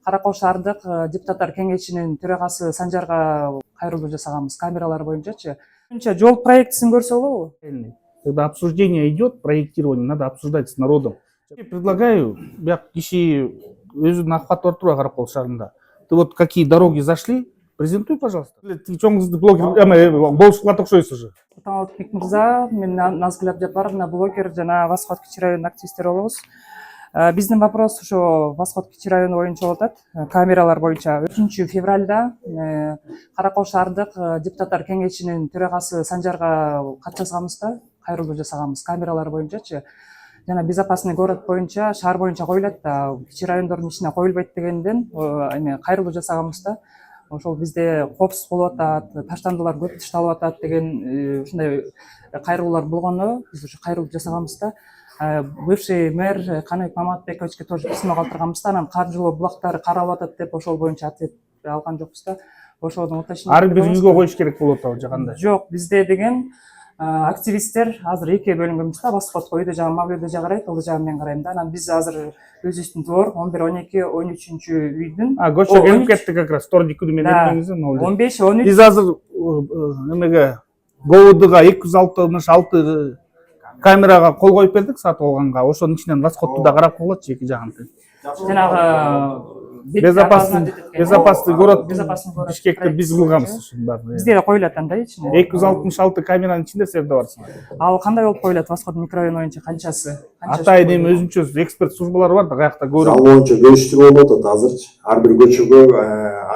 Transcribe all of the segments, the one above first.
Каракол шаардык депутаттар кеңешинин төрагасы Санжарга кайрылуу жасаганбыз камералар боюнчачы. Жол проектисин көрсө болобу? Когда обсуждение идет, проектирование, надо обсуждать с народом. Я предлагаю, киши өзүнүн акыбаты бар тура Каракол шаарында. Ты вот какие дороги зашли, презентуй, пожалуйста. Ты чоңуңузду блогер болушуңа окшойсуз уже. Атамалбек мырза, мен Назгүл Абжапаров, блогер жана Восход Кичи районунун активисттери болобуз. Биздин вопрос ошо Восход Кичи району боюнча болуп атат. Камералар боюнча 3 февралда Каракол шаардык депутаттар кеңешинин төрагасы Санжарга кат жазганбыз да, кайрылуу жасаганбыз камералар боюнчачы. Жана безопасный город боюнча шаар боюнча коюлат да, кичи райондордун ичине коюлбайт дегенден кайрылуу жасаганбыз да. Ошол бизде коопсуз болуп атат, таштандылар көп ташталып атат деген ушундай кайрылуулар болгону биз ушу кайрылуу жасаганбыз да. Бывший мэр Каныбек Маматбековичке тоже письмо калтырганбыз да, анан каржылоо булактары каралып атат деп ошол боюнча ответ алган жокпуз да. Ошону уточнить. Ар бир үйгө коюш керек болуп атабы же кандай? Жок, бизде деген активисттер азыр экиге бөлүнгөнбүз да. Восходко үйдө жагы Мавлида жагы карайт, ал жагы мен карайм да. Анан биз азыр өзүбүздүн двор 11, 12, 13 үйдүн. Көчө келип кетти как раз. Вторник күнү мен элдеңизден 15, 13. Биз азыр немеге ГОУДга 266 камерага кол коюп бердик сатып алганга. Ошонун ичинен Восходту да карап койгулачы эки жагын. Жанагы безопасный город Бишкекте биз кылганбыз ушунун баарын. Бизде да коюлат анда ичине. 266 камеранын ичинде силер да барсыңар. Ал кандай болуп коюлат Восход микрорайону боюнча канчасы? Атайын эми өзүнчө эксперт службалар бар да, каякта көрүп. Ал боюнча бөлүштүрүү болуп атат азырчы. Ар бир көчөгө,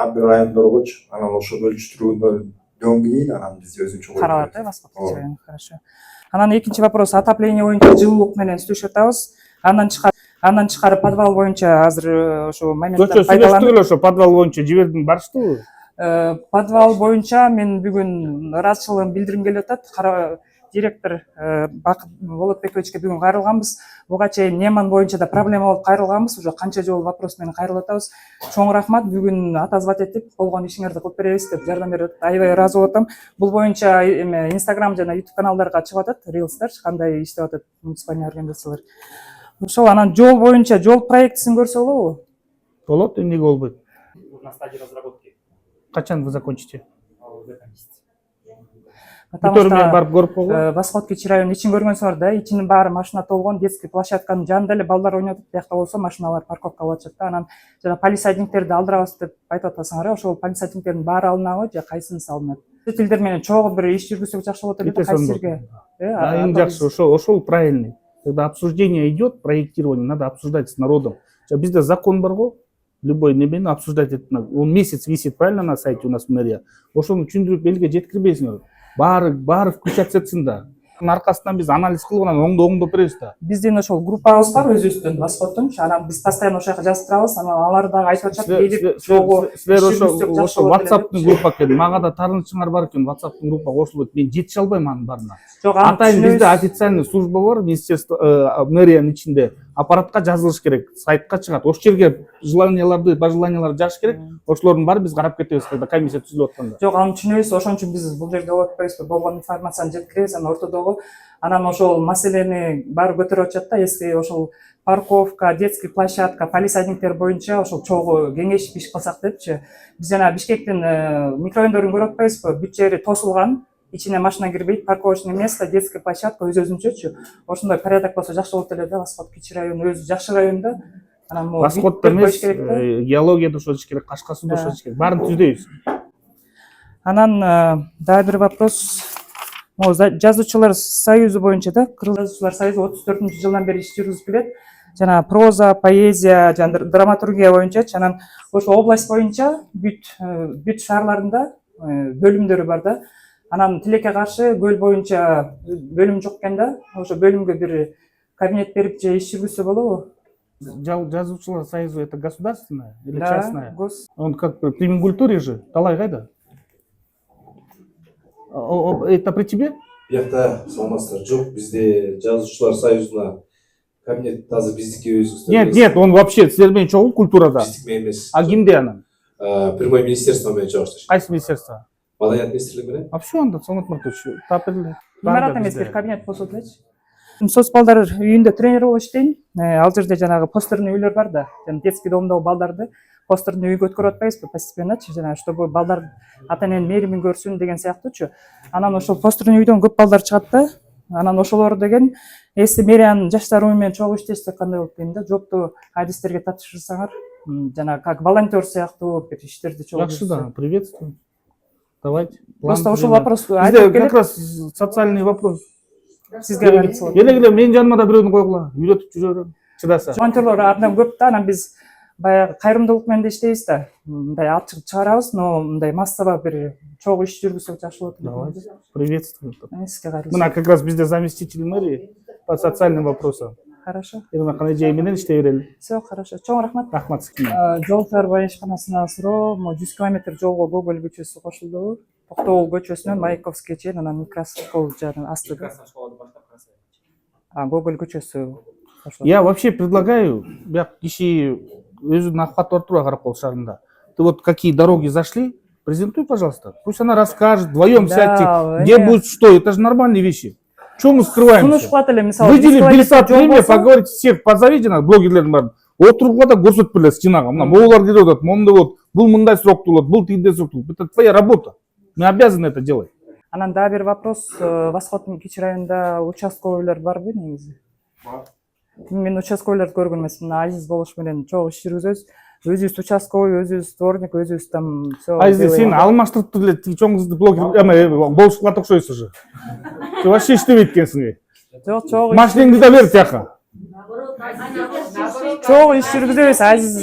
ар бир райондоргочу, анан ошо бөлүштүрүүдөн кийин анан биз өзүнчө каралат да Восход району. Хорошо. Анан экинчи вопрос, отопление боюнча жылуулук менен иштешип атабыз. Андан тышкары подвал боюнча азыр ошо моменттер пайдаланып эле ошо подвал боюнча жибердиң барыштыбы? Подвал боюнча мен бүгүн ыраазычылыгымды билдиргим келип атат. Директор Бакыт Болотбековичке бүгүн кайрылганбыз. Буга чейин Неман боюнча да проблема болуп кайрылганбыз. Уже канча жолу вопрос менен кайрылып атабыз. Чоң рахмат, бүгүн атазбат этип болгон ишиңерди кылып беребиз деп жардам берип атат. Аябай ыраазы болуп атам. Бул боюнча Instagram жана YouTube каналдарга чыгып атат, рилстер кандай иштеп атат муниципальный организациялар. Ошол анан жол боюнча жол проектисин көрсө болобу? Болот, эмнеге болбойт? На стадии разработки. Качан вы закончите? В этом месяце. Потому что барып көрүп койгула. Восход Кичи районунун ичин көргөнсүңөр да, ичинин баары машина толгон, детский площадканын жанында эле балдар ойноп атат. Биякта болсо машиналар парковка кылып атышат да. Анан жана полисадниктерди алдырабыз деп айтып атасыңар, ошол полисадниктердин баары алынабы же кайсынысы алынат? Тилдер менен чогуу бир иш жүргүзсөк жакшы болот эле, кайсырга? Эң жакшы ошол правильный. Когда обсуждение идет, проектирование, надо обсуждать с народом. Bizde закон бар го, любой немени обсуждать это. Он месяц висит, правильно, на сайте у нас мэрия. Ошону түшүндүрүп элге жеткирбейсиңер. Баары включаться этсин да. Аркасынан биз анализ кылып анан оңдоп беребиз да. Биздин ошол группабыз бар өзүбүздүн Восходтун. Анан биз постоянно ошол жака жазып турабыз. Анан алар дагы айтып атышат, келип чогуу силер ошо WhatsApp-тын группа экен. Мага да таарынычыңар бар экен, WhatsApp-тын группа кошулуп. Мен жетише албайм анын баарына. Атайын бизде официальный служба бар, министерство мэриянын ичинде. Аппаратка жазылыш керек, сайтка чыгат. Ошол жерге пожеланияларды жазыш керек. Ошолордун баары биз карап кетебиз, когда комиссия түзүлүп атканда. Жок, аны түшүнөбүз. Ошон үчүн биз бул жерде болуп атпайбызбы? Болгон информацияны жеткиребиз, анан ортодогу анан ошол маселени баары көтөрүп атышат да. Если ошол парковка, детский площадка, полисадниктер боюнча ошол чогуу кеңешип иш кылсак депчи. Биз жана Бишкектин микрорайондорун көрүп атпайбызбы? Бүт жери тосулган. Ичине машина кирбейт, парковочный место, детская площадка өзүнчөчү. Ошондой порядок болсо жакшы болот эле да. Восход Кичи району өзү жакшы район да. Анан могу Восходто эмес, геологияда ошол керек, Кашка сууда ошол керек. Баарын түздөйбүз. Анан дагы бир вопрос. Могу жазуучулар союзу боюнча да, Кыргыз жазуучулар союзу 34-жылдан бери иш жүргүзүп келет. Жана проза, поэзия, жана драматургия боюнча, анан ошо область боюнча бүт шаарларында бөлүмдөрү бар да. Анан тилекке каршы көл боюнча бөлүм жок экен да. Ошо бөлүмгө бир кабинет берип же иш жүргүзсө болобу? Жазуучулар союзу это государственное или Да, частное? Он как при Минкультуре же. Талай кайда? Это при тебе? Биякта саламатсыздар. Жок, бизде жазуучулар союзуна кабинет азыр биздики өзүбүздө. Нет, он вообще силер менен чогуу культурада. Биздики менен эмес. А кимде анан? Прямой министерство менен чогулуштур. Кайсы министерство? Маданият министрлиги менен. А все анда Саламат Мартович, тапеле. Имарат эмес, бир кабинет болсо делечи. Соц балдар үйүндө тренер болуп иштейм. Ал жерде жанагы постерный үйлөр бар да, жана детский домдогу балдарды постерный үйгө өткөрүп атпайбызбы постепенночи, жанагы чтобы балдар ата эненин мээримин көрсүн деген сыяктуучу. Анан ошол постерный үйдөн көп балдар чыгат да. Анан ошолор деген эси мэриянын жаштар уюму менен чогуу иштешсек кандай болот дейм да. Жооптуу адистерге татышырсаңар, жанагы как волонтер сыяктуу бир иштерди чогуу. Жакшы да, приветствую. Давайте. Просто ошол вопрос Бизде айтып как келип, раз социальный вопрос. сизге кайрылсалат. Келе менин жаныма да бирөөнү койгула, үйрөтүп жүрөрүм. Чыдаса. Волонтерлор абдан көп да, анан биз баягы кайрымдуулук менен да иштейбиз да. Мындай ачык чыгарабыз, но мындай массаба бир чогуу иш жүргүзсөк жакшы болот. Давайте. Приветствую. Сизге кайрылсалат. Мына как раз бизде заместитель мэрии по социальным вопросам. Хорошо. Кандай жай менен иштей берели. Все хорошо. Чоң рахмат. Рахмат сизге. Жол чыгарбай ишканасына суроо, 100 км жолго Гоголь көчөсү кошулду. Токтогул көчөсүнөн Маяковский чейин, анан Некрасовского жагынан астыда. Прекрасно школада баштап красавец. Гоголь көчөсү кошулду. Я вообще предлагаю, бияк киши өзүнүн акыбаттуулугуна карап кол шагында. Ты вот какие дороги зашли, презентуй, пожалуйста. Пусть она расскажет, вдвоем сядьте, где будет что. Это же нормальные вещи. Чего мы скрываемся? Сунуш кылат эле, мисалы. Выдели Белсат время, поговорите всех, позовите нас, блогерлердин баарын. Отуруп да көрсөтүп берет стенага. Мына могулар келип атат, мондай болот, бул мындай срок болот, бул тигиндей срок болот. Это твоя работа. Мы обязаны это делать. Анан дагы бир вопрос, Восходдун Кичи районунда участковыйлар барбы негизи? Бар. Мен участковыйларды көргөн эмесмин. Азиз болуш менен чогуу иш жүргүзөбүз. Өзүбүз участковый, өзүбүз дворник, өзүбүз там все. Азиз, сен алмаштырып эле чоң кызды блогер болушуга окшойсуң уже. Ты вообще иштебейт экенсиң. Жок, чогуу. Машинеңди да бер тияка. Чогуу иш жүргүзөбүз. Азиз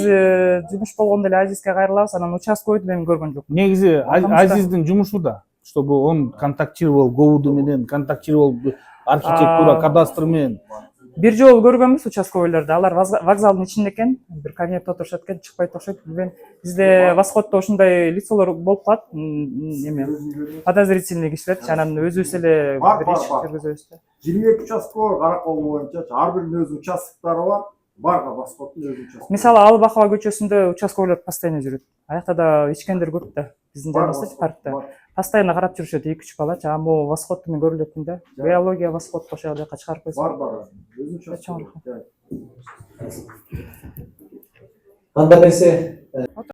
жумуш болгондо эле Азизге кайрылабыз. Анан участковыйды мен көргөн жокмун. Негизи Азиздин жумушу да, чтобы он контактировал ГОУДу менен, контактировал архитектура, кадастр менен. Бир жолу көргөнбүз участковыйларды. Алар вокзалдын ичинде экен, бир кабинетте отурушат экен, чыкпайт окшойт. Бизде Восходдо ушундай лицолор болуп калат, эме подозрительный кишилер, анан өзүбүз эле бир иш жүргүзөбүз да. 22 участковый Каракол боюнча ар биринин өз участоктары бар. Бар Восходдун өз участоктары. Мисалы Албакова көчөсүндө участковыйлар постоянно жүрөт. Аякта да ичкендер көп да. Биздин жаныбызда паркта. Постоянно карап жүрүшөт 2-3 балачы. А могу Восходдо мен көрүлөтүн да. Биология Восходдо ошол жака чыгарып койсун. Бар. Өз участоктары. Анда нерсе